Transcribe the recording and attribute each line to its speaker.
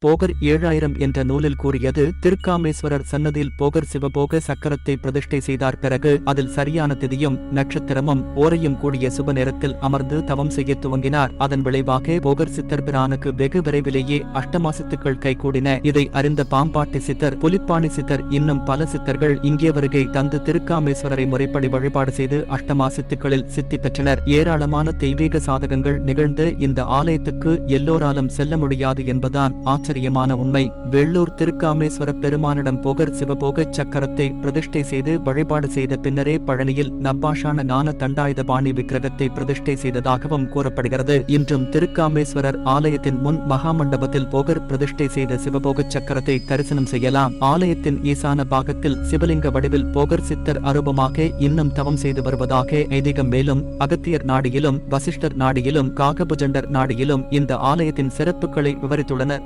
Speaker 1: போகர் 7000 என்ற நூலில் கூறியது திருக்காமேஸ்வரர் சன்னதியில் போகர் சிவபோக சக்கரத்தை பிரதிஷ்டை செய்தார். பிறகு அதில் சரியான திதியும் நட்சத்திரமும் ஓரையும் கூடிய சுப நேரத்தில் அமர்ந்து தவம் செய்ய துவங்கினார். அதன் விளைவாக போகர் சித்தர் பிரானுக்கு வெகு விரைவிலேயே அஷ்டமாசித்துக்கள் கைகூடின. இதை அறிந்த பாம்பாட்டி சித்தர், புலிப்பாணி சித்தர் இன்னும் பல சித்தர்கள் இங்கே வருகை தந்து திருக்காமேஸ்வரரை முறைப்படி வழிபாடு செய்து அஷ்டமாசித்துக்களில் சித்தி பெற்றனர். ஏராளமான தெய்வீக சாதகங்கள் நிகழ்ந்த இந்த ஆலயத்துக்கு எல்லோராலும் செல்ல முடியாது என்பதான் ஆச்சரியமான உண்மை. வெள்ளூர் திருக்காமேஸ்வர பெருமானிடம் போகர் சிவபோக சக்கரத்தை பிரதிஷ்டை செய்து வழிபாடு செய்த பின்னரே பழனியில் நப்பாஷான ஞான தண்டாயுதபாணி விக்கிரகத்தை பிரதிஷ்டை செய்ததாகவும் கூறப்படுகிறது. இன்றும் திருக்காமேஸ்வரர் ஆலயத்தின் முன் மகாமண்டபத்தில் போகர் பிரதிஷ்டை செய்த சிவபோக சக்கரத்தை தரிசனம் செய்யலாம். ஆலயத்தின் ஈசான பாகத்தில் சிவலிங்க வடிவில் போகர் சித்தர் அரூபமாக இன்னும் தவம் செய்து வருவதாக ஐதீகம். மேலும் அகத்தியர் நாடியிலும் வசிஷ்டர் நாடியிலும் காகபுஜண்டர் நாடியிலும் இந்த ஆலயத்தின் சிறப்புகளை விவரித்துள்ளனர்.